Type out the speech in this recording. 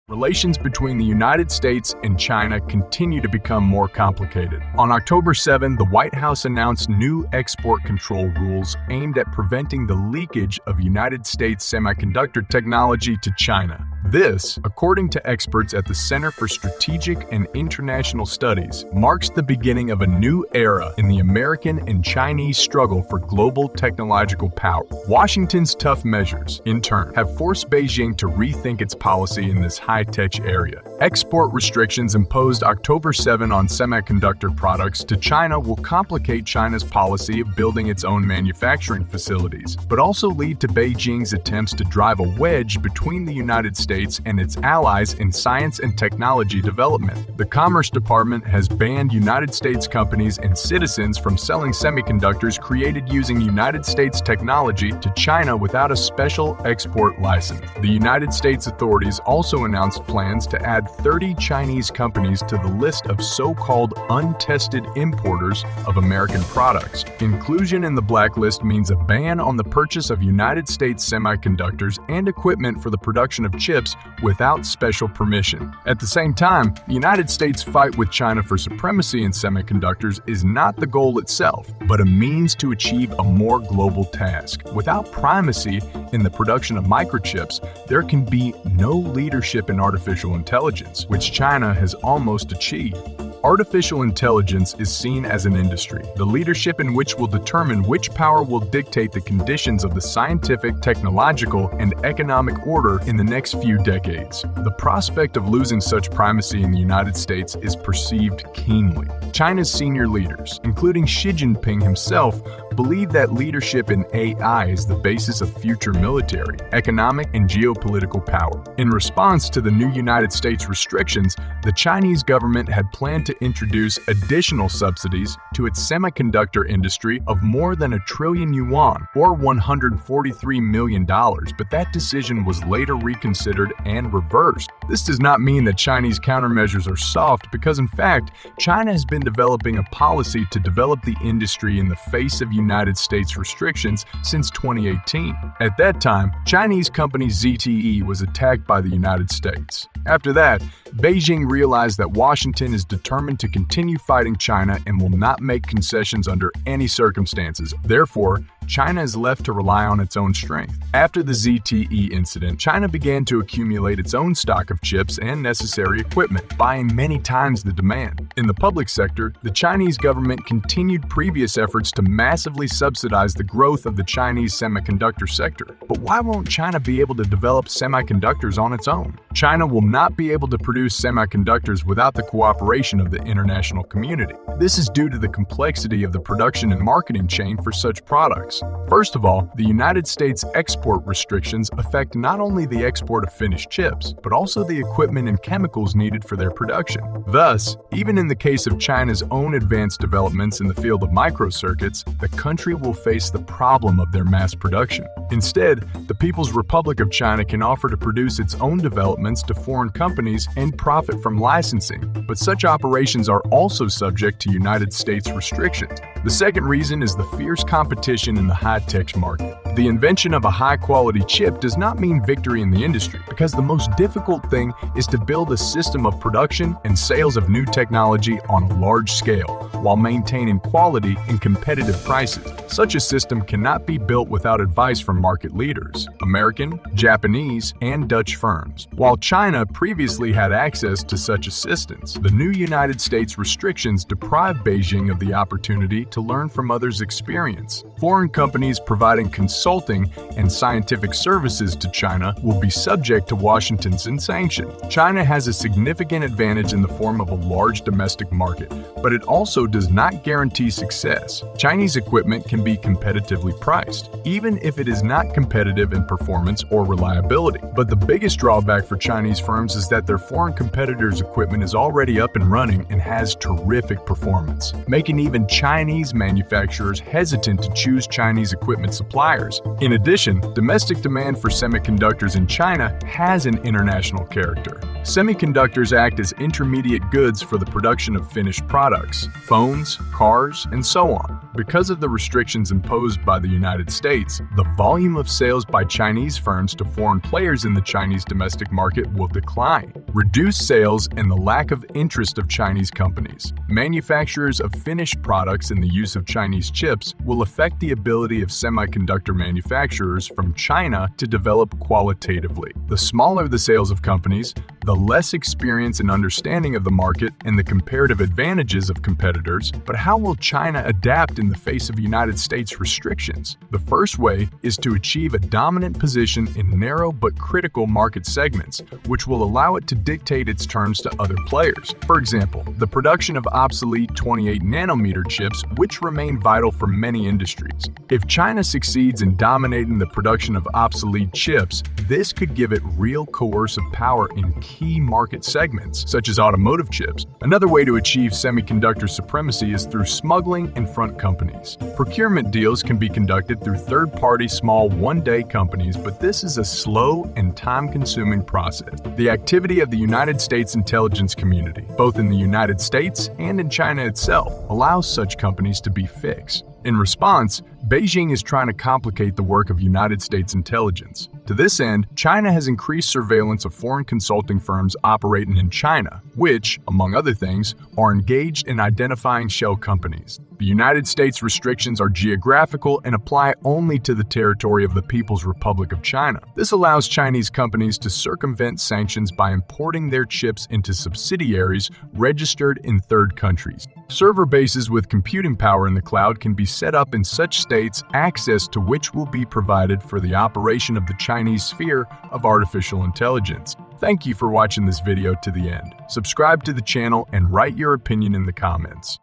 Relations between the United States and China continue to become more complicated. On October 7, the White House announced new export control rules aimed at preventing the leakage of United States semiconductor technology to China. This, according to experts at the Center for Strategic and International Studies, marks the beginning of a new era in the American and Chinese struggle for global technological power. Washington's tough measures, in turn, have forced Beijing to rethink its policy in this high-tech area. Export restrictions imposed October 7 on semiconductor products to China will complicate China's policy of building its own manufacturing facilities, but also lead to Beijing's attempts to drive a wedge between the United States and its allies in science and technology development. The Commerce Department has banned United States companies and citizens from selling semiconductors created using United States technology to China without a special export license. The United States authorities also announced plans to add 30 Chinese companies to the list of so-called untested importers of American products. Inclusion in the blacklist means a ban on the purchase of United States semiconductors and equipment for the production of chips without special permission. At the same time, the United States' fight with China for supremacy in semiconductors is not the goal itself, but a means to achieve a more global task. Without primacy in the production of microchips, there can be no leadership in artificial intelligence, which China has almost achieved. Artificial intelligence is seen as an industry, the leadership in which will determine which power will dictate the conditions of the scientific, technological, and economic order in the next few decades. The prospect of losing such primacy in the United States is perceived keenly. China's senior leaders, including Xi Jinping himself, believe that leadership in AI is the basis of future military, economic, and geopolitical power. In response to the new United States restrictions, the Chinese government had planned to introduce additional subsidies to its semiconductor industry of more than $1 trillion yuan, or $143 million, but that decision was later reconsidered and reversed. This does not mean that Chinese countermeasures are soft, because in fact, China has been developing a policy to develop the industry in the face of United States restrictions since 2018. At that time, Chinese company ZTE was attacked by the United States. After that, Beijing realized that Washington is determined to continue fighting China and will not make concessions under any circumstances. Therefore, China is left to rely on its own strength. After the ZTE incident, China began to accumulate its own stock of chips and necessary equipment, buying many times the demand. In the public sector, the Chinese government continued previous efforts to massively subsidize the growth of the Chinese semiconductor sector. But why won't China be able to develop semiconductors on its own? China will not be able to produce semiconductors without the cooperation of the international community. This is due to the complexity of the production and marketing chain for such products. First of all, the United States export restrictions affect not only the export of finished chips, but also the equipment and chemicals needed for their production. Thus, even in the case of China's own advanced developments in the field of microcircuits, the country will face the problem of their mass production. Instead, the People's Republic of China can offer to produce its own developments to foreign companies and profit from licensing, but such operations are also subject to United States restrictions. The second reason is the fierce competition in the high-tech market. The invention of a high-quality chip does not mean victory in the industry, because the most difficult thing is to build a system of production and sales of new technology on a large scale, while maintaining quality and competitive prices. Such a system cannot be built without advice from market leaders, American, Japanese, and Dutch firms. While China previously had access to such assistance, the new United States restrictions deprive Beijing of the opportunity to learn from others' experience. Foreign companies providing consulting and scientific services to China will be subject to Washington's sanction. China has a significant advantage in the form of a large domestic market, but it also does not guarantee success. Chinese equipment can be competitively priced, even if it is not competitive in performance or reliability. But the biggest drawback for Chinese firms is that their foreign competitors' equipment is already up and running and has terrific performance, making even Chinese manufacturers hesitant to choose Chinese equipment suppliers. In addition, domestic demand for semiconductors in China has an international character. Semiconductors act as intermediate goods for the production of finished products, phones, cars, and so on. Because of the restrictions imposed by the United States, the volume of sales by Chinese firms to foreign players in the Chinese domestic market will decline. Reduced sales and the lack of interest of Chinese companies, manufacturers of finished products in the use of Chinese chips will affect the ability of semiconductor manufacturers from China to develop qualitatively. The smaller the sales of companies, the less experience and understanding of the market and the comparative advantages of competitors. But how will China adapt in the face of United States restrictions? The first way is to achieve a dominant position in narrow but critical market segments, which will allow it to dictate its terms to other players. For example, the production of obsolete 28-nanometer chips, which remain vital for many industries. If China succeeds in dominating the production of obsolete chips, this could give it real coercive power in key market segments, such as automotive chips. Another way to achieve semiconductor supremacy is through smuggling and front companies. Procurement deals can be conducted through third-party small one-day companies, but this is a slow and time-consuming process. The activity of the United States intelligence community, both in the United States and in China itself, allows such companies to be fixed. In response, Beijing is trying to complicate the work of United States intelligence. To this end, China has increased surveillance of foreign consulting firms operating in China, which, among other things, are engaged in identifying shell companies. The United States restrictions are geographical and apply only to the territory of the People's Republic of China. This allows Chinese companies to circumvent sanctions by importing their chips into subsidiaries registered in third countries. Server bases with computing power in the cloud can be set up in such states, access to which will be provided for the operation of the Chinese sphere of artificial intelligence. Thank you for watching this video to the end. Subscribe to the channel and write your opinion in the comments.